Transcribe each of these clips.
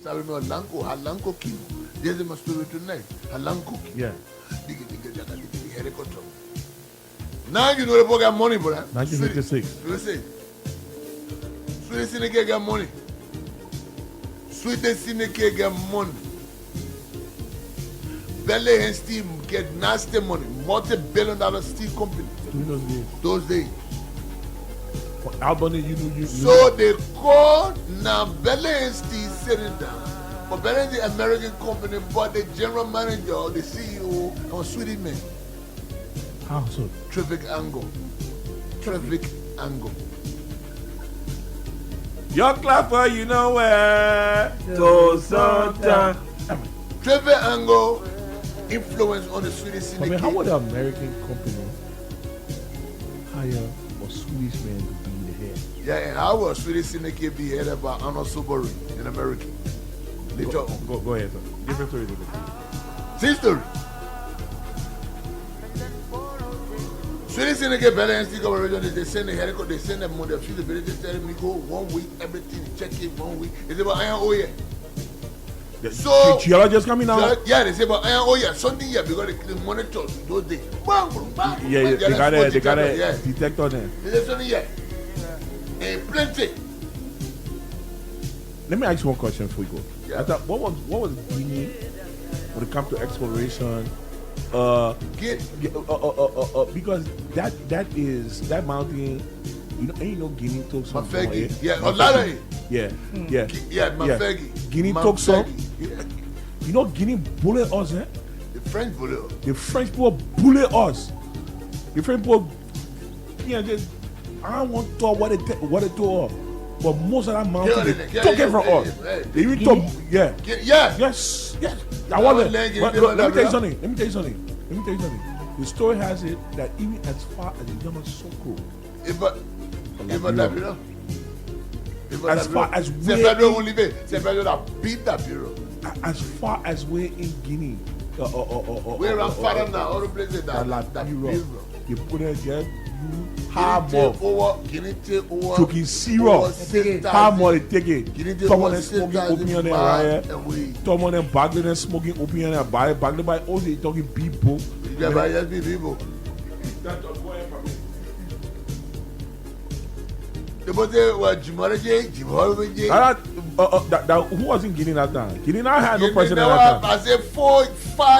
Sabi mo Halanko Kim. There's a story tonight. Halanko Kim. Yeah. Now you know the boy got money, brother. 1956. Sweet Sineke got money. Sweet Sineke got money. Belly and Steve get nasty money. Multi-billion-dollar steel company. Those days. For Albany, you. So they call now Belly and Steve sitting down. But Belly is the American company, but the general manager or the CEO was Swedish man. How so? Traffic angle. Your clapper, you know where. So sometimes. Traffic angle influence on the Swedish syndicate. I mean, how would an American company hire a Swedish man to be the head? Yeah, and how will Swedish syndicate be headed by Arnold Sobering in America? Go ahead, sir. Different story. Same story. Swedish syndicate balance the government. They send the helicopter. They send them the feasibility study. We go 1 week, everything check it 1 week. It's about iron ore. So geologists coming out. Yeah, they say about iron ore. Something here because the monitors those days. Bang, bang. Yeah, they got a detector there. There's something here. And plenty. Let me ask you one question before we go. Yeah. I thought, what was Guinea when it comes to exploration? Because that mountain, you know Guinea took some. Mafegi. Yeah, a lot of it. Yeah. Mafegi. Guinea took some. You know Guinea bullet us, eh? The French bullet us. The French people bullet us. The French people, just I don't want to talk what they told us. But most of that mountain, they took it from us. They even took, Yes. I want to. Let me tell you something. The story has it that even as far as the German Soko, as far as as far as we're in Guinea, we're around Father now, all the places that you put it there. Hard more. Choking serious. Hard more they take it. Someone is smoking opium there, someone is bagging and smoking opium there. Bagging by all they talking people. Yeah, but yes, people. Who was in Guinea that time? Guinea now had no president that time. I said 4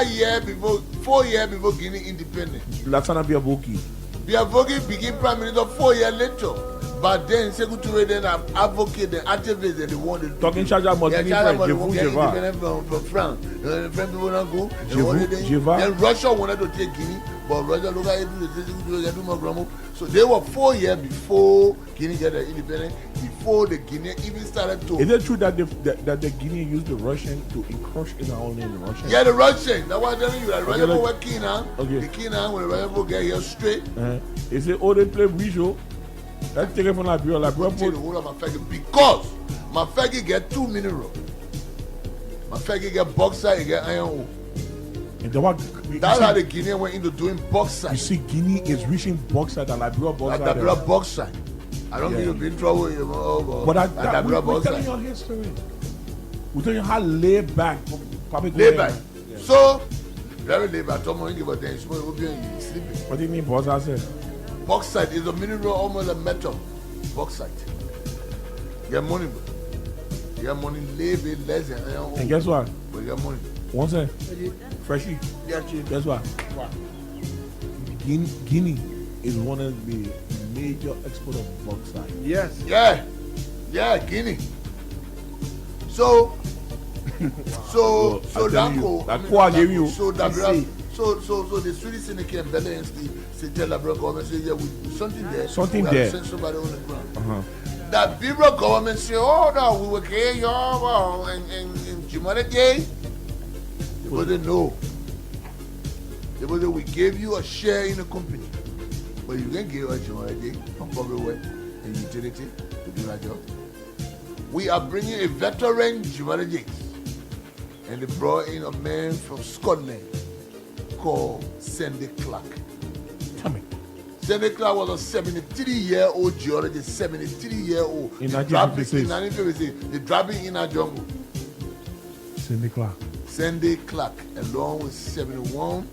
years before Guinea independent. Latsana Biaboki. Biavogi became prime minister 4 years later. But then Secretary then advocate the activists and the one that talking charge about French, from France. French people don't go. Then Russia wanted to take Guinea, but Russia looked at it. So they were 4 years before Guinea got the independence. Before the Guinea even started to. Is it true that the Guinea used the Russian to encroach in our own in the Russian? Yeah, the Russian. That's why I'm telling you that Russian people were keen on. The keen on when the Russian people get here straight. Is it all they play visual? Let's take it from Liberia. Because Mafegi get 2 minerals. Mafegi get bauxite, he get iron ore. That's how the Guinean went into doing bauxite. You see, Guinea is reaching bauxite and Liberia bauxite. I don't need to be in trouble with you. But we're telling your history. We're telling you how laid back. Laid back. Yeah. So, very laid back. Someone give a damn. What do you mean, bauxite? Bauxite is a mineral, almost a metal. Bauxite. You get money. You get money, live it less than iron ore. And guess what? But you get money. One second. Freshie. Yeah, guess what? Guinea is one of the major exporters of bauxite. Yes. Yeah, Guinea. So Danko. So the Swedish syndicate and Bella and Steve tell the government say something there. Something there. Send somebody on the ground. That Bibra government say, oh no, we will carry y'all in humanity. But they know. We gave you a share in the company, but you can give us humanity from public way and utility to do that job. We are bringing a veteran humanity, and they brought in a man from Scotland called Sandy Clark. Tell me. Sandy Clark was a 73-year-old geologist, 73-year-old. In 1956. They dropped him in a jungle. Cindy Clark, along with 71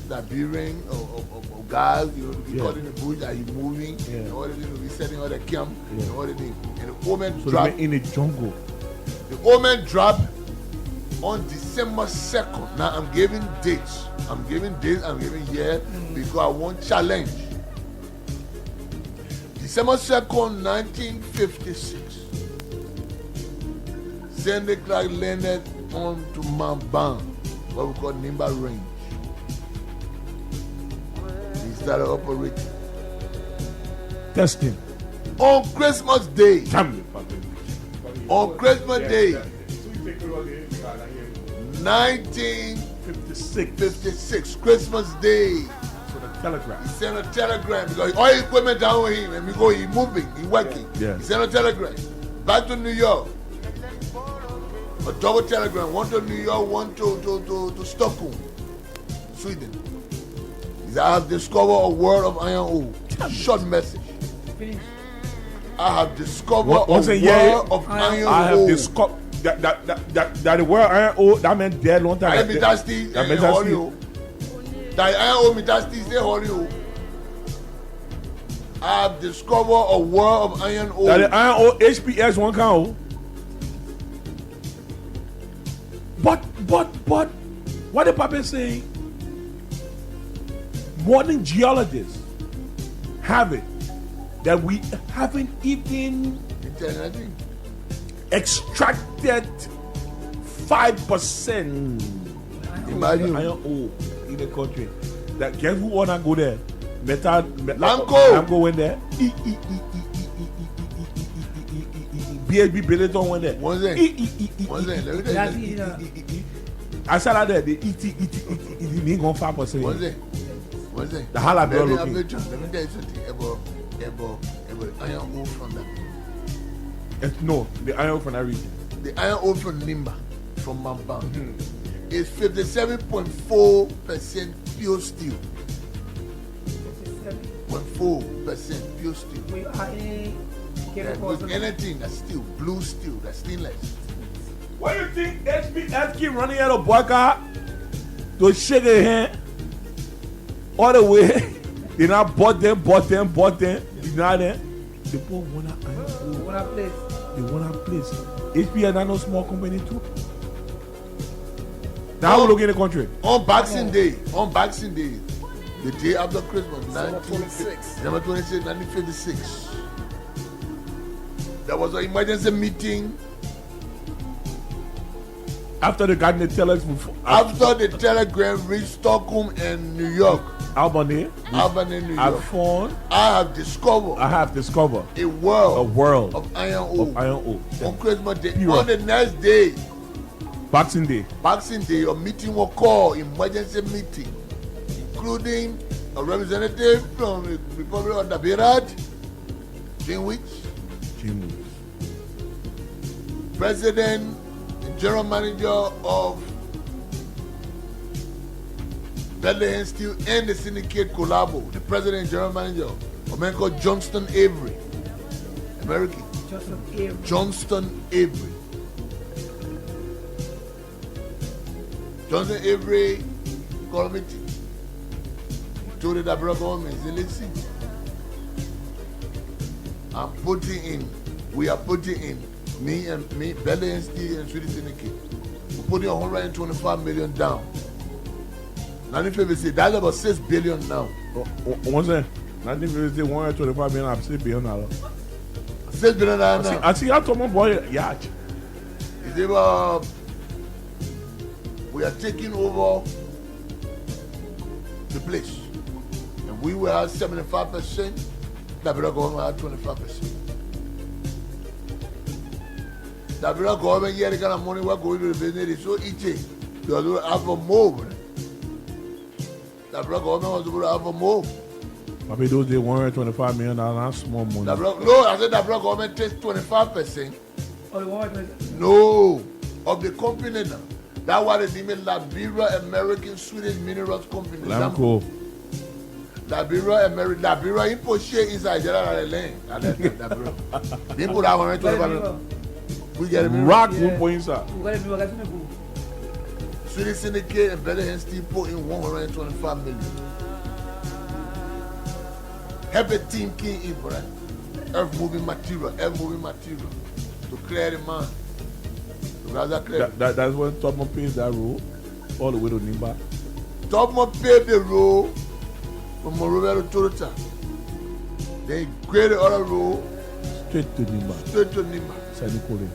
Liberian or guys, you call in the bush, are you moving? And all the things will be setting all the camp and all the things. And the woman dropped in the jungle. The woman dropped on December 2nd. Now I'm giving dates. I'm giving year because I want challenge. December 2nd, 1956. Cindy Clark landed on to Mount Ban, what we call Nimba Range. He started operating. Testing. On Christmas Day. On Christmas Day. 1956. Christmas Day. So the telegram. He sent a telegram because all his equipment down with him and he's moving, he's working. Yeah. He sent a telegram back to New York. A double telegram, one to New York, one to Stockholm, Sweden. He said, I have discovered a world of iron ore. Short message. I have discovered a world of iron ore. I have discovered that the world iron ore, that meant dead long time. I mean, that's the Hollywood. That iron ore, that's the Hollywood. I have discovered a world of iron ore. That the iron ore HPS one count. But, what the Papa saying? Modern geologists have it that we haven't even extracted 5% iron ore in the country. That guess who wanna go there? LAMCO went there. BHB Benetton went there. What's that? I said that there, the ET, he gone 5%. What's that? The Hala Bell Let me tell you something about iron ore from that. No, the iron ore from that region. The iron ore from Nimba, from Mamba, is 57.4% pure steel. 57.4% pure steel. With anything that's steel, blue steel, that's stainless. What do you think HPS keep running out of Boyka to shake their hand all the way? They not bought them. They not there. They put one place. They want a place. HPS not no small company too. Now how we look in the country? On Boxing Day, the day after Christmas, December 26, 1956. There was an emergency meeting. After the Gardner telegram. After the telegram reached Stockholm and New York. Albany, New York. I have discovered a world of iron ore. On Christmas Day. Pure. On the next day, Boxing Day, a meeting was called, emergency meeting, including a representative from the Republic of Dabirat, Jinwich, President and General Manager of Bethlehem Steel and the Syndicate Collabo, the President and General Manager, a man called Johnston Avery, American. Johnston Avery called a meeting. He told the Dabra government, he said, listen, we are putting in, me, Bethlehem Steel and Swedish Syndicate, we're putting 125 million down. 1950, that's about 6 billion now. What's that? 1950, 125 million, I'm 6 billion now. 6 billion now. I see, I told my boy, yeah. He said, we are taking over the place. And we will have 75%, Dabira government will have 25%. Dabira government, yeah, the kind of money we're going to the business is so easy. They will have a move. Dabra government was supposed to have a move. Maybe those days 125 million, that's small money. No, I said Dabra government takes 25%. No, of the company now. That's why they name it Liberia American Swedish Minerals Company. LAMCO. Liberia import share inside the land. They put out 125 million. We get him. Rock one point inside. Swedish syndicate and Better Hand Steel put in 125 million. Heavy team king in, bro. Earth moving material to clear the man. That's when Topman paved that road all the way to Nimba. Topman paved the road from Monrovia to Toronto. They graded other road straight to Nimba. Sanikole.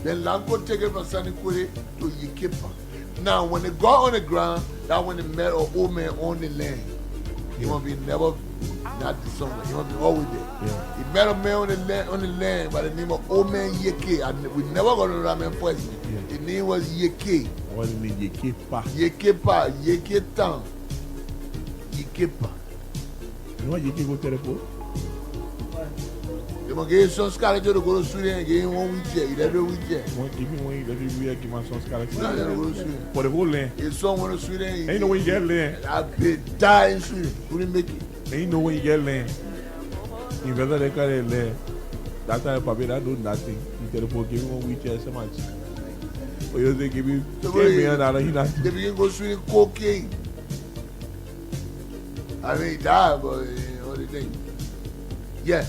Then Lamco take it from Sanikole to Yikipa. Now when they got on the ground, that when they met an old man on the land. He won't be never not the summer. He won't be always there. Yeah. He met a man on the land by the name of Old Man Yeke. And we never got to know that man first. Yeah. His name was Yeke. What do you mean Yekepa? Yeke Town. Yekepa. You know what Yeke go to the boat? They gave him some scholarship to go to Sweden and gave him 1 week jet. He did a week jet. Give me 1 week, give me some scholarship. No, go to Sweden. For the whole land. His son went to Sweden. Ain't no way you get land. I paid die in Sweden. Couldn't make it. Ain't no way you get land. Investor they carry land. That time Papi that do nothing. He tell the boy give me 1 week jet so much. But you say give me $10 million. He not. They begin to go Sweden cocaine. I mean, he died, but you know the thing. Yeah.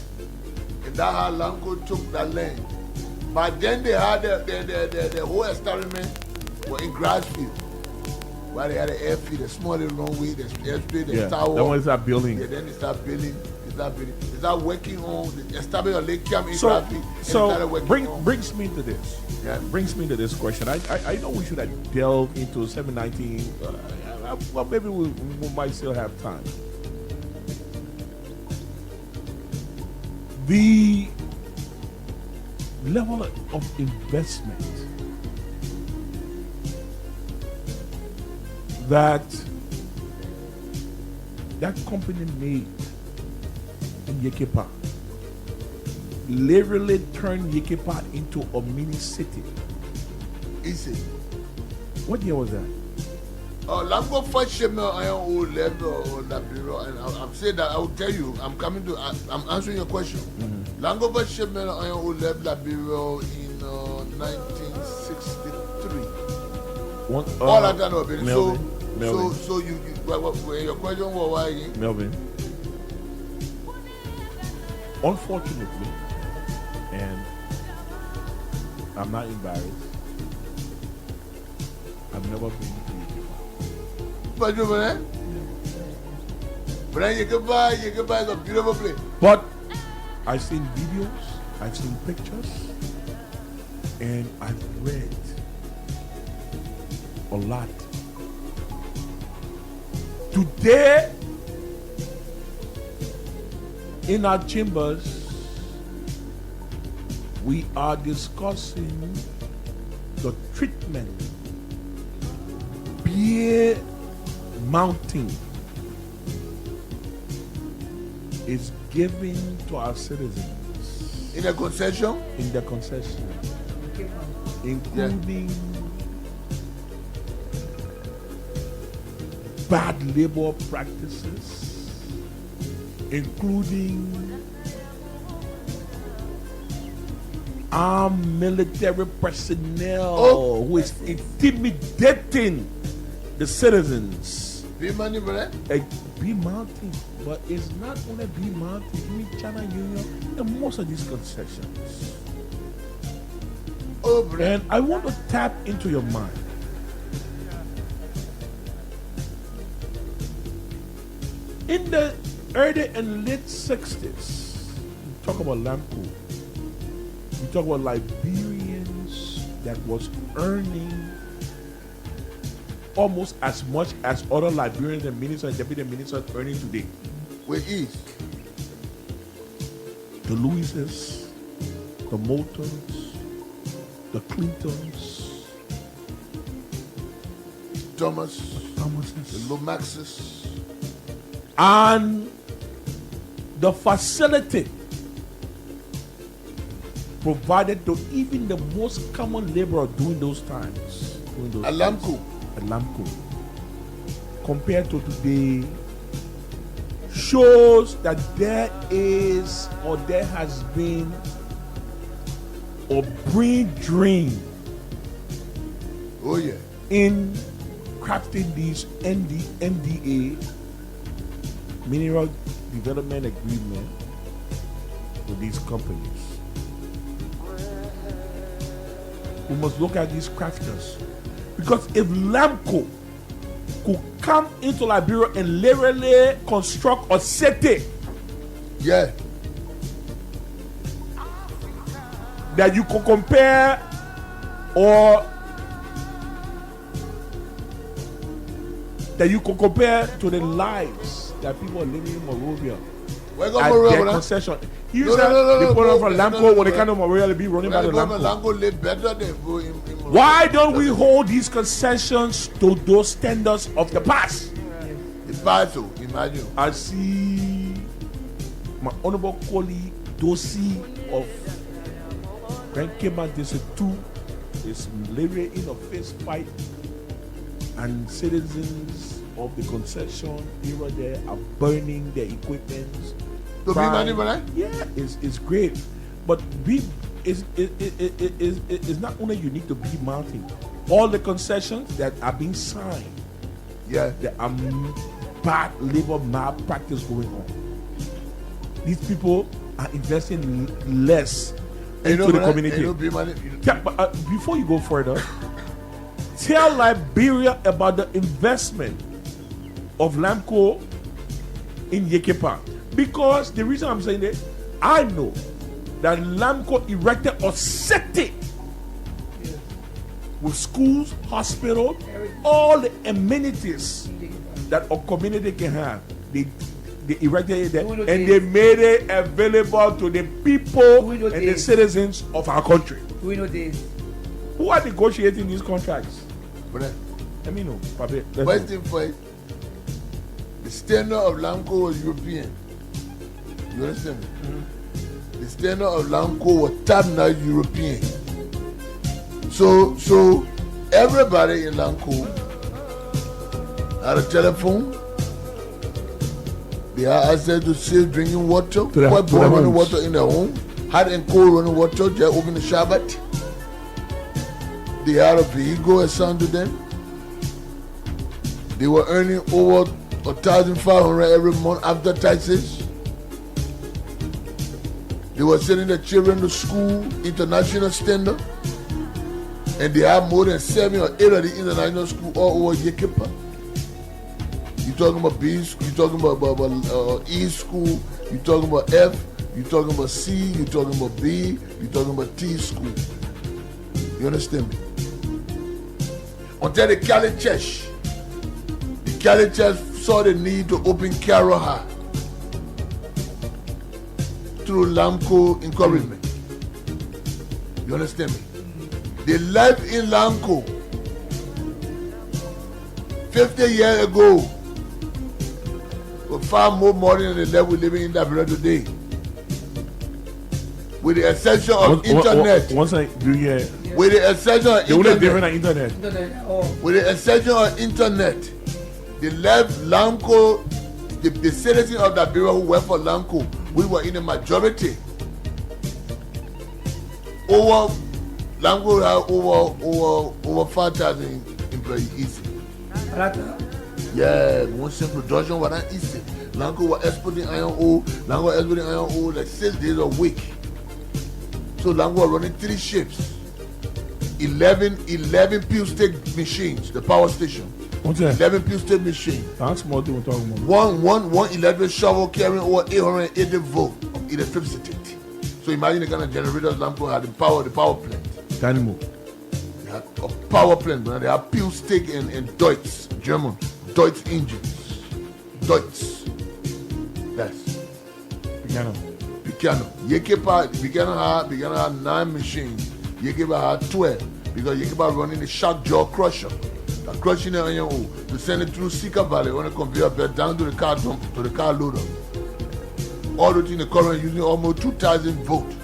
And that's how Lamco took that land. But then they had the whole establishment was in Grassfield. Where they had an airfield, a small little runway, the airfield, the tower. That one start building. Yeah, then they start building. They start working on the establishment of Lake Camp in Grassfield. So brings me to this. Yeah. Brings me to this question. I know we should have delved into 719. Well, maybe we might still have time. The level of investment that company made in Yekepa literally turned Yekepa into a mini city. Easy. What year was that? Lamco first shipment I am level on that bureau, and I'm saying that I will tell you. I'm answering your question. Mm-hmm. Lamco first shipment I am level that bureau in 1963. All I don't know, baby. Melvin. So you your question was why? Melvin. Unfortunately, and I'm not embarrassed, I've never been to but then Yekepa is a beautiful place. But I've seen videos, I've seen pictures, and I've read a lot. Today, in our chambers, we are discussing the treatment Beer Mountain is giving to our citizens in the concession, including bad labor practices, including armed military personnel who is intimidating the citizens. Be money, brother. Be Mountain, but it's not only Be Mountain, even China Union, and most of these concessions. And I want to tap into your mind. In the early and late 60s, we talk about LAMCO. We talk about Liberians that was earning almost as much as other Liberians and ministers and deputy ministers earning today. With ease. The Lewises, the Moultons, the Clintons, Thomases, the Lomaxes, and the facility provided to even the most common laborer during those times. At LAMCO. At LAMCO. Compared to today, shows that there is or there has been or brain drain Oh yeah. in crafting these MDA mineral development agreement with these companies. We must look at these crafters, because if LAMCO could come into Liberia and literally construct a city Yeah. that you could compare or to the lives that people are living in Monrovia Where at their concession. You said the people from LAMCO, when they come to Monrovia, they be running by the LAMCO. LAMCO live better than in Why don't we hold these concessions to those standards of the past? the battle? Imagine. I see my honorable colleague Dosi of Grand Kema District 2 is literally in a fist fight, and citizens of the concession area there are burning their equipment. To be money, right? Yeah, it's great, but it's not only unique to Bee Mountain. All the concessions that are being signed, Yeah. there are bad labor malpractice going on. These people are investing less into the community. Yeah, but before you go further, tell Liberia about the investment of LAMCO in Yekepa. Because the reason I'm saying that, I know that LAMCO erected a city with schools, hospitals, all the amenities that a community can have. They erected it there, and they made it available to the people and the citizens of our country. We know this. Who are negotiating these contracts? But Let me know. first thing first, the standard of LAMCO was European. You understand me? The standard of LAMCO was top-notch European. So everybody in LAMCO had a telephone. They had access to safe drinking water, quite running water in their home, hot and cold running water, just open the Shabbat. They had a vehicle assigned to them. They were earning over 1,500 every month after taxes. They were sending their children to school, international standard, and they have more than 7 or 8 of the international schools all over Yekepa. You talking about B school, you talking about E school, you talking about F, you talking about C, you talking about B, you talking about T school. You understand me? Until the Cali Church saw the need to open Carol High through LAMCO encouragement. You understand me? They left in LAMCO 50 years ago with far more money than the level living in Liberia today. With the exception of internet. Once I do, yeah. With the exception of They only internet. different on internet. With the exception of internet, they left LAMCO, the citizens of Liberia who work for LAMCO, we were in the majority. LAMCO had over 5,000 employees easy. Yeah, one simple production was not easy. LAMCO was exporting iron ore. LAMCO was exporting iron ore like 6 days a week. So LAMCO was running 3 ships. 11 peel stick machines, the power station. What's that? 11 peel stick machine. That's more than we're talking about. One electric shovel carrying over 880 volts of electricity. So imagine the kind of generators LAMCO had, the power plant. Dynamo. They had a power plant, but they have peel stick and Deutz, German, Deutz engines. Deutz. Yes. Piano. Piano had 9 machines. Yekepa had 12 because Yekepa running the shock jaw crusher. The crushing it on your own to send it through Sika Valley on a conveyor belt down to the car dump, to the car loader. All the thing the current using almost 2,000 volts.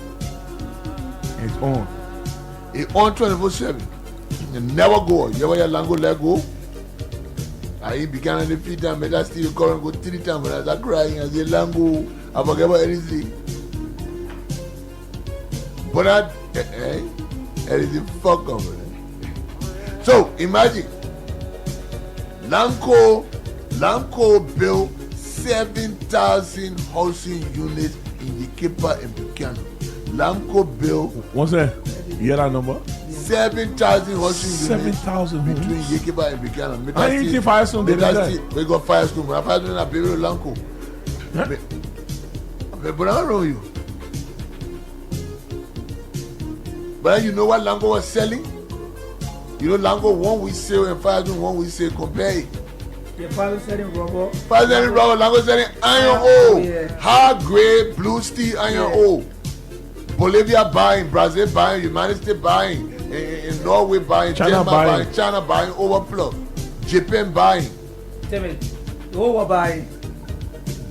It's on. It's on 24/7. You never go. You ever hear LAMCO let go? I began on the feet and made that still current go 3 times when I was crying. I said, LAMCO, I forget about anything. But And it's the fuck over there. So imagine, Lamco built 7,000 housing units in Yekepa and Buchanan. Lamco built. What's that? You hear that number? 7,000 housing units 7,000 between Yekepa and Buchanan. I didn't see Firestone. We got Firestone. I Firestone and baby Lamco. But I don't know you. But you know what Lamco was selling? You know Lamco 1 week sale and Firestone 1 week sale. Compare it. The father selling rubber. Father selling rubber. Lamco selling iron ore. Hard grade blue steel iron ore. Bolivia buying, Brazil buying, United States buying, in Norway buying, China buying, China buying, overplus, Japan buying. Tell me, the whole world buying.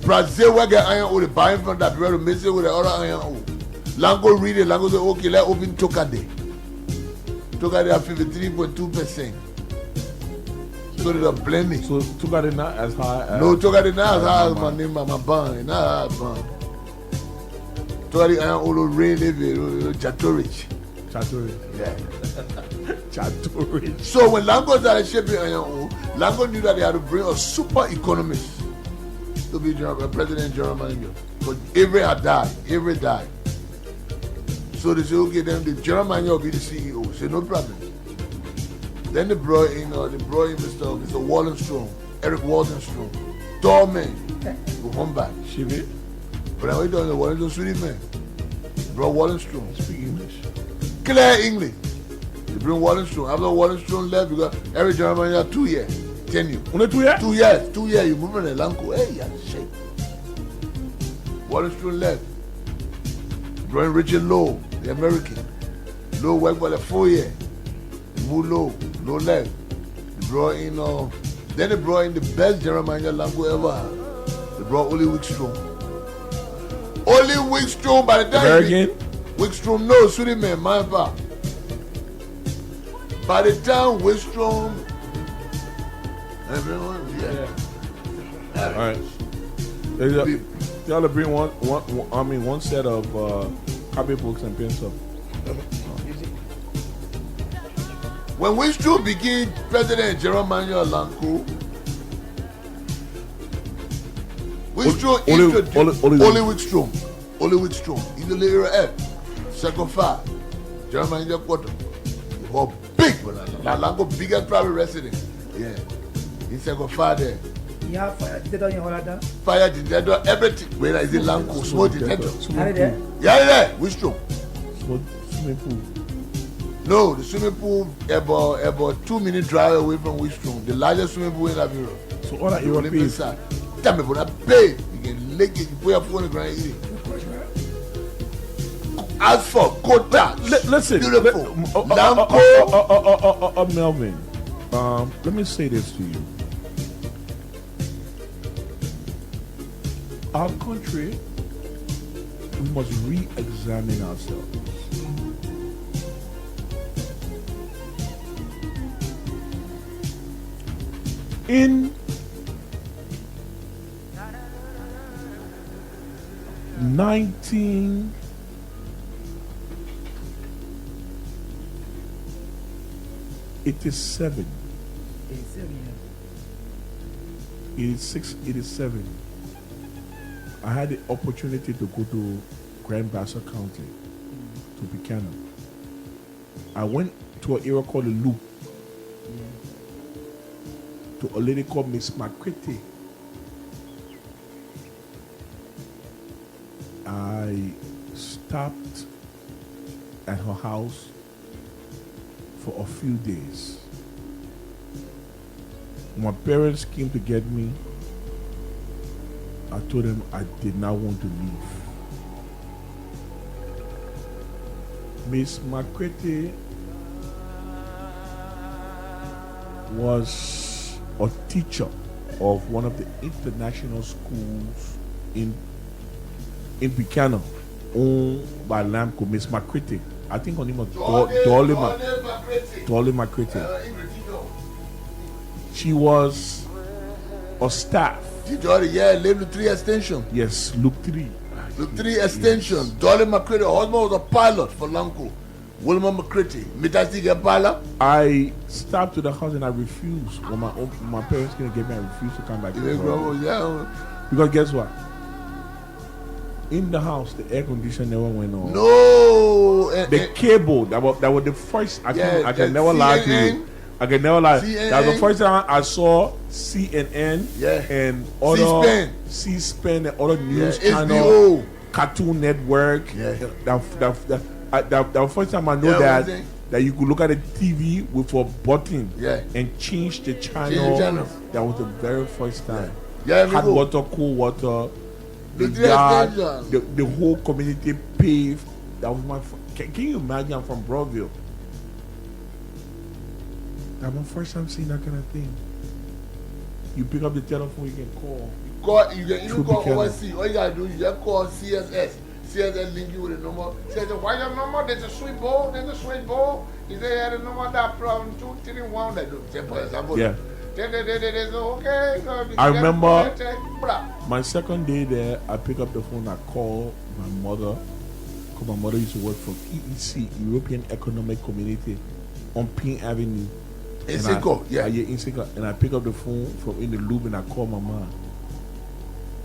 Brazil will get iron ore, buying from that period, mix it with the other iron ore. Lango read it, Lango say, okay, let's open Tokade. Tokade at 53.2%. So they are blending. So Tokade not as high as... No, Tokade not as high as my name, my band, not as band. Tokade iron ore, rain, Chatorich. Yeah. Chatorich. So when Lango started shipping iron ore, Lango knew that they had to bring a super economist to be president general manager. But Avery had died. Avery died. So they said, okay, then the general manager will be the CEO. Say no problem. Then they brought in Mr. Wallenstrom, Eric Wallenstrom, tall man, go home back. Shivi? But I went on the Wallenstrom, sweetie man. Brought Wallenstrom. Speak English. Clear English. They bring Wallenstrom. After Wallenstrom left, because every general manager 2 years, tenure. Only 2 years? 2 years. 2 years. You move on the Lanco. Hey, yeah, shit. Wallenstrom left. Brought Richard Lowe, the American. Lowe worked for the 4 years. They moved Lowe left. They brought in, then they brought in the best general manager Lanco ever had. They brought Oli Wickstrom. Oli Wickstrom by the time. American? Wickstrom, no, sweetie man, my pa. By the time Wickstrom, everyone, yeah. All right. Y'all to bring one set of copybooks and pencil. When Wickstrom became president and general manager of Lanco, Wickstrom introduced Oli Wickstrom. He's the leader of F. Second 5. General manager quarter. He was big, but Lanco biggest private resident. Yeah. He's second 5 there. You have fire detector in Holland? Fire detector, everything. Whether it's in Lanco, smoke detector. Are they there? Yeah, there. Wickstrom. Swimming pool. No, the swimming pool about 2 minute drive away from Wickstrom. The largest swimming pool in Liberia. So all that European side. Tell me, but I pay. You can lick it, you put your phone on the ground and eat it. As for quota, listen, beautiful. Melvin, let me say this to you. Our country, we must re-examine ourselves. In 1987, 86, 87, I had the opportunity to go to Grand Bassa County, to Buchanan. I went to an area called the Loop, to a lady called Miss Makriti. I stopped at her house for a few days. My parents came to get me. I told them I did not want to leave. Miss Makriti was a teacher of one of the international schools in Buchanan, owned by LAMCO, Miss Makriti. I think her name was Dolly Makriti. She was a staff. Look 3 extension. Yes, Look 3. Look 3 extension. Dolly Makriti, her husband was a pilot for Lanco. Wilma McCritty, Mitasi Gapala. I stopped to the house and I refused. When my parents couldn't get me, I refused to come back to the house. Because guess what? In the house, the air conditioner never went on. No. The cable, that was the first, I can never lie to you. I can never lie. CNN. That was the first time I saw CNN and other C-SPAN and other news channels, Cartoon Network. That was first time I know that you could look at the TV with a button and change the channel. That was the very first time. Hot water, cold water, the yard, the whole community paved. That was my. Can you imagine? I'm from Broadville. That was my first time seeing that kind of thing. You pick up the telephone, you can call. You can even call overseas. All you gotta do is just call CSS. CSS link you with a number. Says, why your number? There's a sweet ball. He said, yeah, the number that problem 231. Like, for example. Yeah. Okay. I remember my second day there, I pick up the phone, I call my mother. Because my mother used to work for EEC, European Economic Community, on Pine Avenue. In Cinco. And I pick up the phone from in the loop and I call my mom.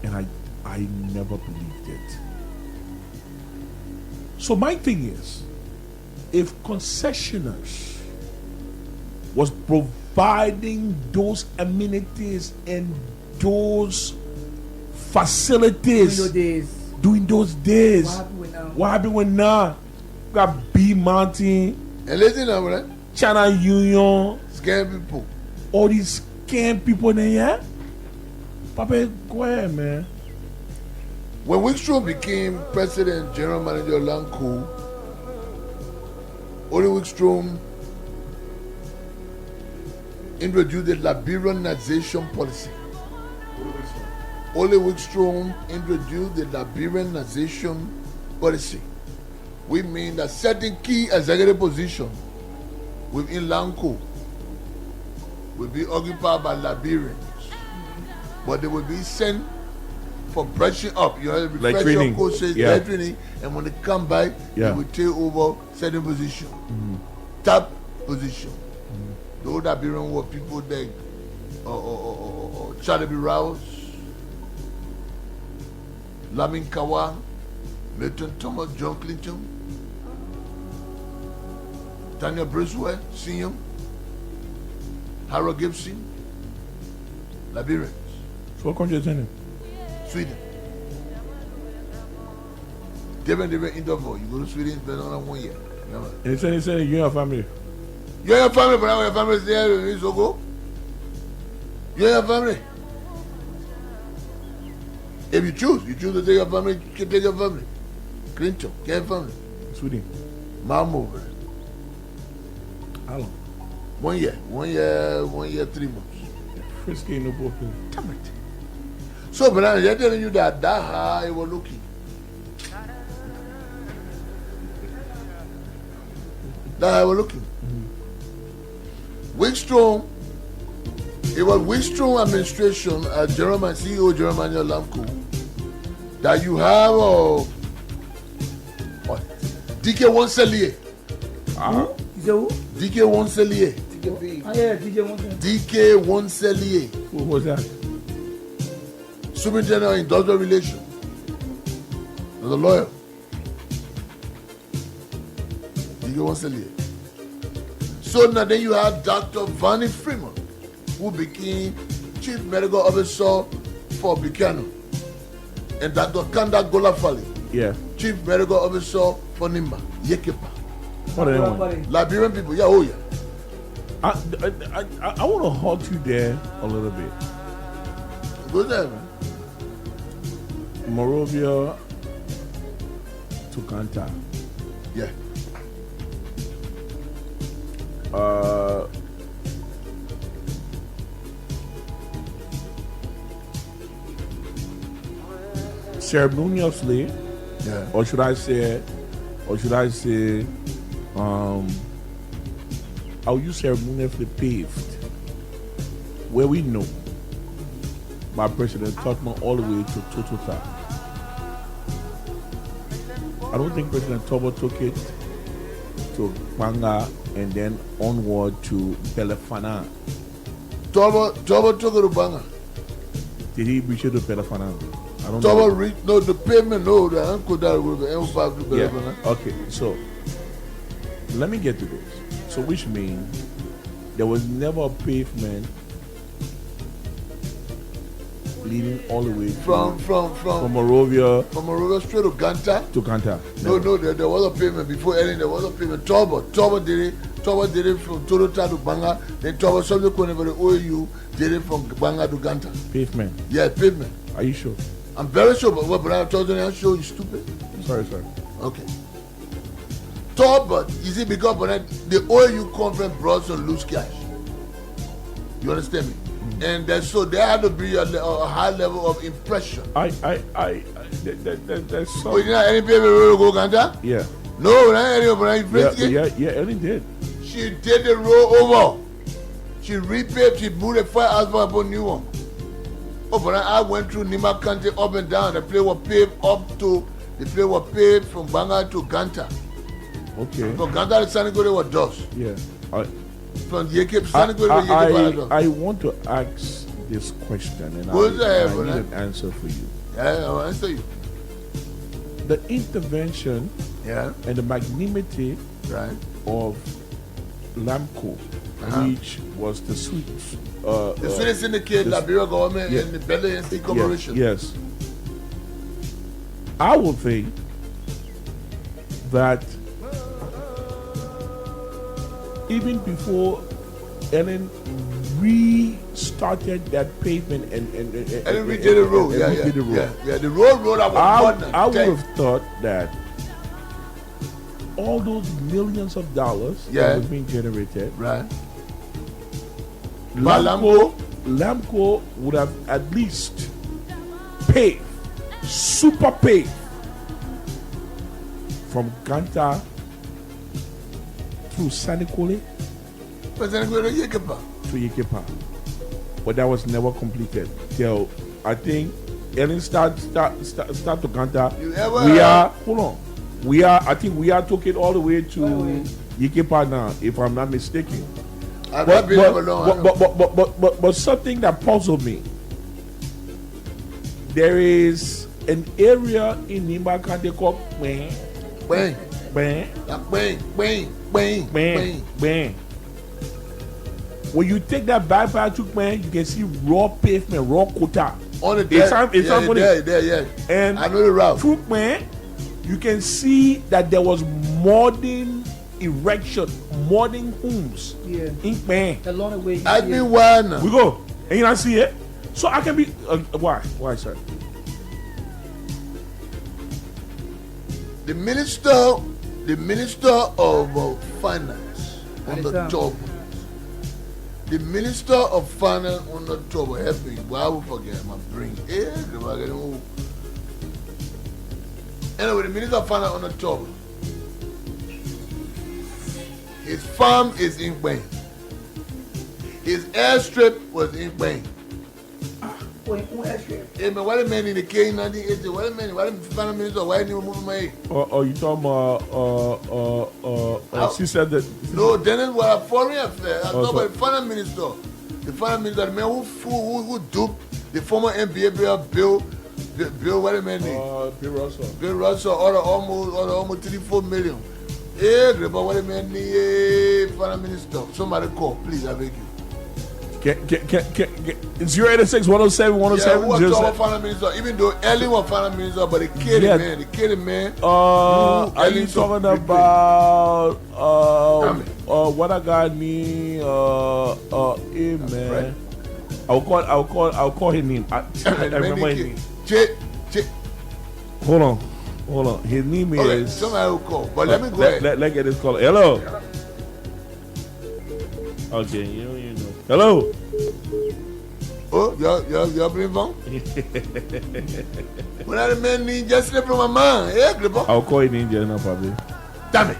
And I never believed it. So my thing is, if concessioners was providing those amenities and those facilities during those days, what happened with now? Got B Mountain, and listen now, right? China Union, scam people, all these scam people in here. Papa, go ahead, man. When Wickstrom became president, general manager of LAMCO, Ole Wickstrom introduced the Liberianization policy. Ole Wickstrom introduced the Liberianization policy. We mean that certain key executive positions within LAMCO will be occupied by Liberians, but they will be sent for brushing up. You have to refresh your courses, training, and when they come back, they will take over certain position, top position. Those Liberians were people like Charlie B. Rouse, Lamin Kawa, Milton Thomas, John Clinton, Daniel Briswell, Senior, Harold Gibson, Liberians. So what country is in it? Sweden. Different interval. You go to Sweden, spend on 1 year. And he said, you and your family. You and your family, but now your family is there in Sogo. You and your family. If you choose to take your family, you can take your family. Clinton, get your family. Sweden. Malmo. How long? 1 year. 1 year, 3 months. Frisky, no problem. Damn it. So, but now they're telling you that high was looking. That's how we're looking. Wickstrom, it was Wickstrom administration as CEO, General Manager LAMCO, that you have DK Wonselier. DK Wonselier. DK Wonselier. Who was that? Superintendent of Industrial Relations. As a lawyer. DK Wonselier. So now then you have Dr. Vanny Freeman, who became Chief Medical Officer for Buchanan. And Dr. Kanda Golafali, Chief Medical Officer for Nimba, Yekepa. What are they want? Liberian people, oh yeah. I want to halt you there a little bit. Go there, man. Morovia to Kanta. Yeah. Ceremoniously, or should I say, I'll use ceremoniously paved, where we know by President Tubman all the way to Totota. I don't think President Tubman took it to Banga and then onward to Belefana. Tobo took it to Banga. Did he reach it to Belefana? I don't Tobo know. reached, no, the payment, no, the uncle that will be M5 to Belefana. Yeah. Okay, so let me get to this. So which means there was never a pavement leading all the way From Morovia Monrovia straight to Ganta. to Kanta. No, there was a payment before Ellen. There was a payment. Tobo did it from Toronto to Banga. Then Tobo subsequently for the OAU did it from Banga to Ganta. Pavement. Yeah, pavement. Are you sure? I'm very sure, but what I told you, I'm sure you stupid. Sorry. Okay. Tobo, you see, because the OAU conference brought some loose cash. You understand me? And that's so there had to be a high level of impression. That's so. Oh, you know any baby road go Ganta? Yeah. No, not any of Yeah, Ellen did. She did the road over. She repaved, she moved the fire asphalt upon new one. Oh, but I went through Nima County up and down. The place was paved from Banga to Ganta. Okay. From Ganta to Sanigore was dust. Yeah. From Yeke Sanigore to Yeke dust. I want to ask this question and I need an answer for you. Yeah, I'll answer you. The intervention and the magnanimity of LAMCO, which was the sweet the Swedish syndicate, Liberia government, and the Belly and State Corporation. Yes. I would think that even before Ellen restarted that pavement and redid the road, the road I would have thought that all those millions of dollars that was being generated, LAMCO would have at least paved, super paved from Ganta through Sanikole to Yekepa. But that was never completed till I think Ellen start to Ganta. I think we are took it all the way to Yekepa now, if I'm not mistaken. But something that puzzled me. There is an area in Nimba County called Bang. When you take that bypass to Bang, you can see raw pavement, raw quota. On the And I know the route. Through Bang, you can see that there was modern erection, modern homes in Bang. Along the way, I mean, one. We go, and you not see it. So I can be why, sir? The minister of finance on the top. The minister of finance on the top. Help me. Why would forget my brain? Anyway, the minister of finance on the top. His farm is in Spain. His airstrip was in Spain. Hey man, what a man in the K 1980? What a man, what a finance minister? Why didn't you move my head? Oh, you talking about she said that. No, Dennis was a foreign affair. I talk about the finance minister. The finance minister, the man who duped the former NBA player Bill, what a man name? Bill Russell. Bill Russell, almost 34 million. Hey, but what a man need, finance minister. Somebody call, please, I beg you. Get 086 107 107. Yeah, who was finance minister? Even though Ellen was finance minister, but they killed him, man. They killed him, man. Are you talking about what I got me? Hey, man. I'll call his name. I remember his name. Hold on. His name is. Somebody will call, but let me go ahead. Let's get this call. Hello. Okay, you know. Hello. Oh, you're bringing phone? When I man need just slip from my mind. Yeah, I'll call you in there now, probably. Damn it.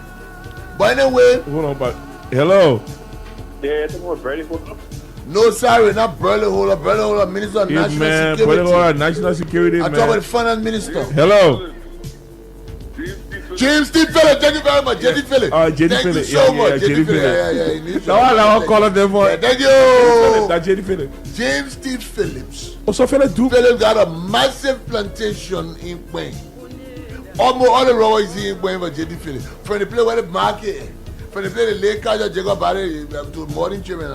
But anyway. Hold on, but hello. Yeah, it's more Brady Holder. No, sorry, not Burley Holder. Burley Holder, Minister of National Security. Burley Holder, National Security. I talk about the finance minister. Hello. James T. Phillips, thank you very much. Jenny Phillips. Jenny thank Phillips. you so Yeah, much. Jenny Phillips. Now I'll call them for. Yeah, thank you. That's Jenny Phillips. James T. Phillips. Also, Phillips got a massive plantation in Queen. Almost all the robots in Queen for Jenny Phillips. From the place where the market, from the place the Lakers or Jacob Barry to morning chairman,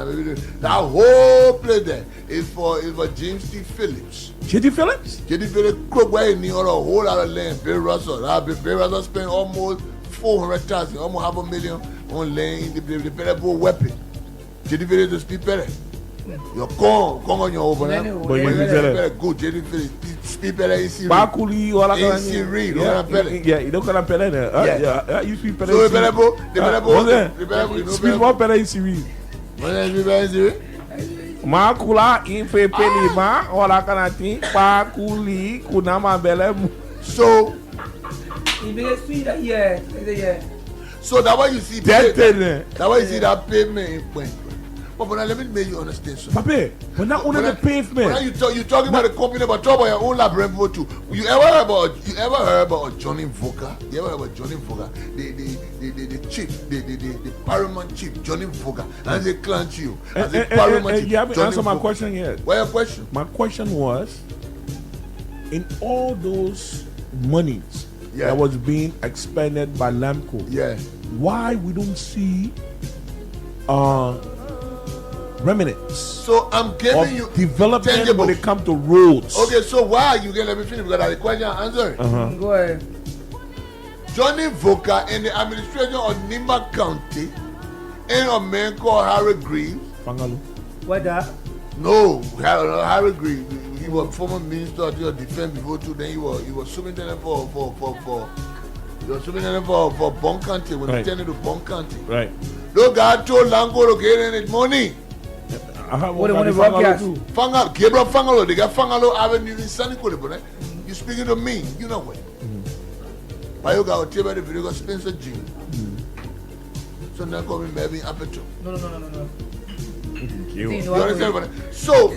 that whole place there is for James T. Phillips. J.D. Phillips? J.D. Phillips cook where he need a whole lot of land. Bill Russell spent almost 400,000, almost $500,000 on land in the Pellable weapon. J.D. Phillips to speak better. Your con on your over there. But you better good. J.D. Phillips speak better in Siri. Bakuli or like that. Yeah, you don't call them better. Yeah, you speak better. So the better. Speak more better in Siri. Makula infe pelima ora kanati pakuli kunama belem. So so that why you see that why you see that pavement in point. But let me make you understand something. Pape, but not only the pavement. Now you talking about the company, but talk about your own labyrinth too. You ever heard about Johnny Voka? You ever heard about Johnny Voka? The chief, the paramount chief, Johnny Voka, and they clench you as a paramount chief. You haven't answered my Voka. Question yet. What's your question? My question was, in all those monies that was being expended by LAMCO, why we don't see remnants? So I'm giving you development tangible. When it comes to roads. Okay, so why are you gonna let me finish because I the question answer? Go ahead. Johnny Voka in the administration of Nimba County in a man called Harry Greaves. Fangalo. What that? No, Harry Greaves. He was former minister of defense before too. Then he was superintendent for Bon County when he turned into Bon County. Right. Those guys told Lango to get in his money. What they broadcast? Fangalo, Gabriel Fangalo, they got Fangalo Avenue in Sunny Colibone. You speaking to me, you know what? Why you got to tell the video Spencer Jean? So now coming maybe Aperture. No. You understand what? So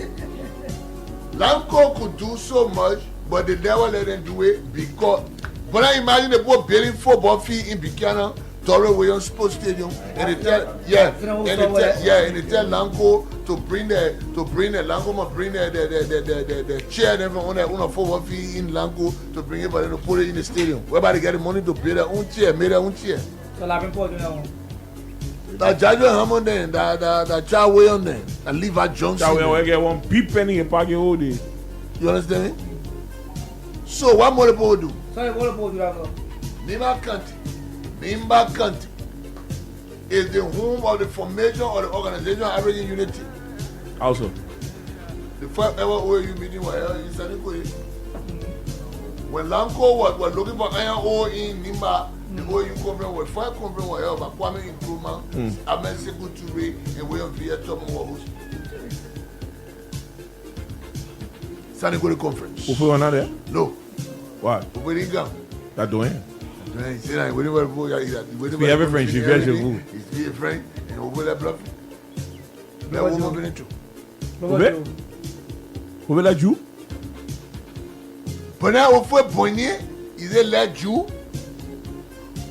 Lamco could do so much, but they never let them do it because. But I imagine they both building football field in Buchanan, Torrey Williams Sports Stadium, and they tell and they tell Lamco to bring the Lamco bring the chair and everyone on a football field in Lamco to bring it, but to put it in the stadium. Whereby they get the money to build their own chair, made their own chair. So Lavenport, you know. That Jadwin Hammond then, that Charles Williams then, and Levi Johnson. Charles Williams get 1 big penny in Parky all day. You understand me? So what more people do? Sorry, what about you have? Nimba County is the home of the formation of the organization of Averaging Unity. Also. The first ever OAU meeting was held in San Nicolas. When Lamco was looking for iron ore in Nimba, the OAU conference was 5 conference was held by Kwame Nkrumah, Ahmed Sekou Touré, and William Vietnam were hosting. San Nicolas conference. Who was not there? No. Why? Who didn't come? That doing. He's a friend, she gets your move. He's a friend, and over that bluff. That woman been into. Who will let you? But now, over Bonnier, is a let you.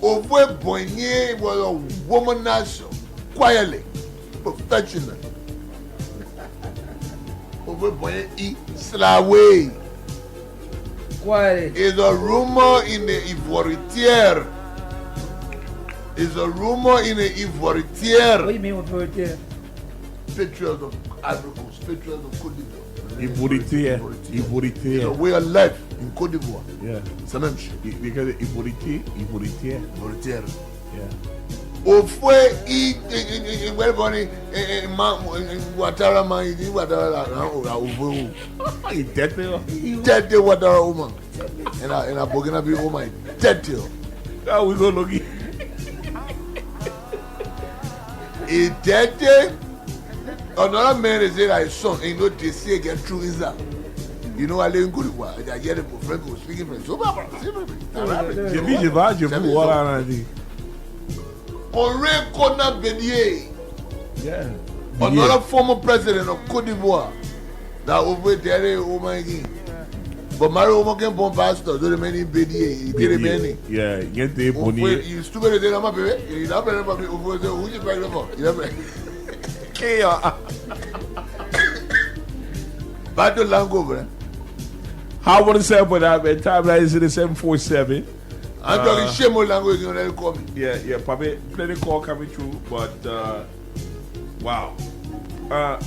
Over Bonnier was a woman national, quietly, professional. Over Bonnier, Slaway. Is a rumor in the Ivoiritière. Is a rumor in the Ivoiritière. What do you mean with Ivoiritière? Pictures of Ivory Coast, pictures of Côte d'Ivoire. Ivoiritière. It's a way of life in Côte d'Ivoire. Yeah. C'est la même chose. Because Ivoiritière. Yeah. Au fouet, il Ouattara man, il Ouattara He dead there. Dead there Ouattara woman. And I Burkina Faso woman, dead there. How we go looking? He dead there. Another man is there, his son, and you know they say get through his that. You know, I live in Côte d'Ivoire. I get it for French, speaking French. So, Henri Konan Bédier, another former president of Côte d'Ivoire, that over there, oh my God. But Mario Moken Bon Pastor, do the many BDA, get a many. Yeah, get the money. You stupid, they don't have it. You don't have it. Who you back for? You don't have it. Battle Lango, bro. How want to say about that, man? Time that is in the 747. I'm talking shame on language, you know, call me. Yeah, probably plenty call coming through, but wow.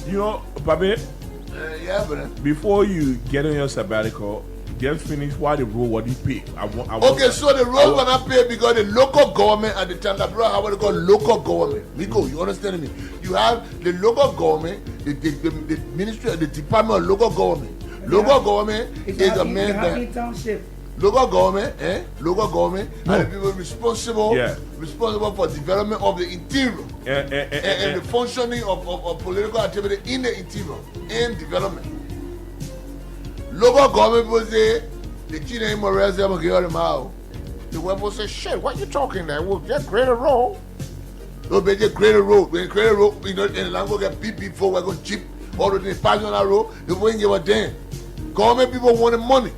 You know, Pabe, yeah, bro. before you get on your sabbatical, just finish what the role what you pay. Okay, so the role when I pay because the local government at the time, that bro, how what they call local government. Miko, you understand me? You have the local government, the ministry, the department of local government. Local government is a man that. Township. Local government, Local government are the people responsible for development of the interior and the functioning of political activity in the interior and development. Local government people say the China Morales are going to out. The people say, shit, what you talking there? We'll just create a road. They'll just create a road. When you create a road, you know, and the language get beep for we're going to chip all the things passing on that road. They won't give a damn. Government people wanted money.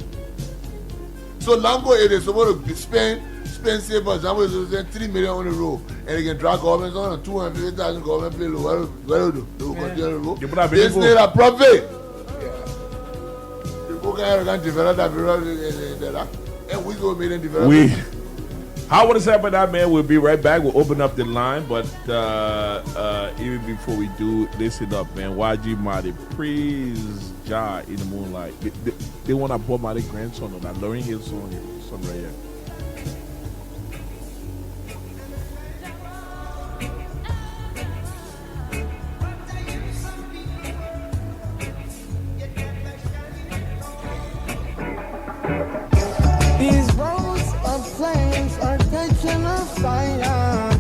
So Lango it is supposed to spend say for example it's spend 3 million on the road and they can drag governments on 250,000 government pay what do they will continue the road. This need a profit. The book can develop that and we go make them develop. How would I say about that, man? We'll be right back. We'll open up the line, but even before we do, listen up, man. YG Marty, praise Jah in the moonlight. They want to bought my grandson on that Lauryn Hill song right here. These roads of flames are catching a fire.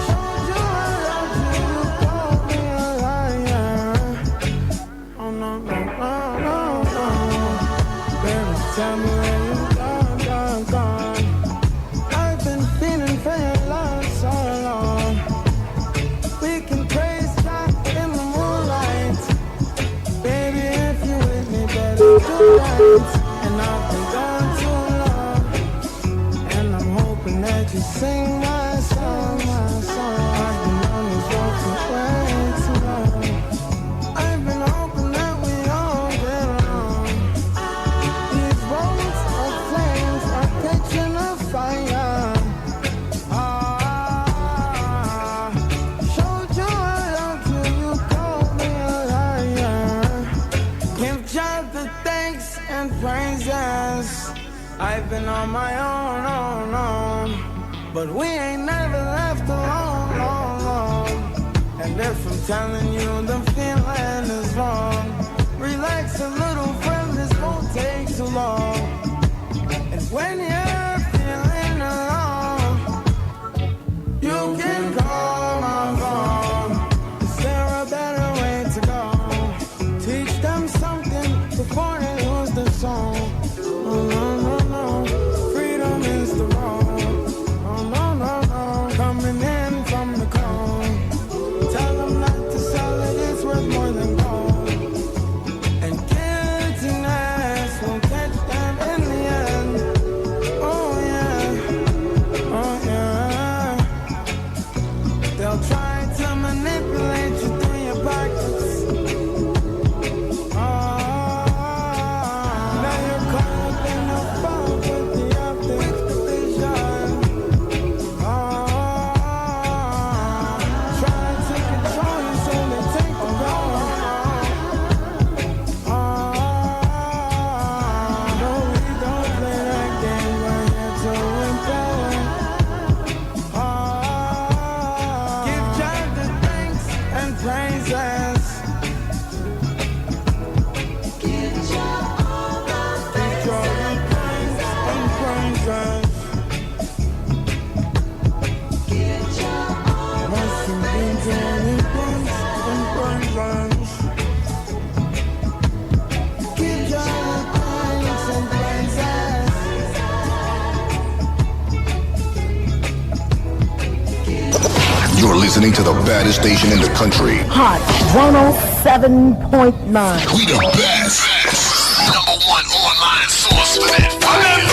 Showed you I love you, called me a liar. Oh no, no, no, no, no. Baby, tell me where you gone. I've been feeling for your love so long. We can praise God in the moonlight. Baby, if you with me, better do right. And I've been gone too long. And I'm hoping that you sing my song, my song. I've been on this road for way too long. I've been hoping that we all get along. These roads of flames are catching a fire. Showed you I loved you, you called me a liar. Give God the thanks and praises. I've been on my own, but we ain't never left alone, And if I'm telling you the feeling is wrong, relax a little, friend, this won't take too long. And when you're feeling alone, you can call my phone. Is there a better way to go? Teach them something before they lose the song. Oh no, no, no, freedom is the road. Oh no, no, no, coming in from the cold. Tell them not to sell it, it's worth more than gold. And guiltiness will catch them in the end. Oh yeah, oh yeah. They'll try to manipulate you through your pockets. Now you're caught up in the fog with the optics vision. Try to control you so they take the power. No, we don't play that game, we're here to empower. Give You're listening to the baddest station in the country. Hot 107.9. We the best. Number one online source for that fire.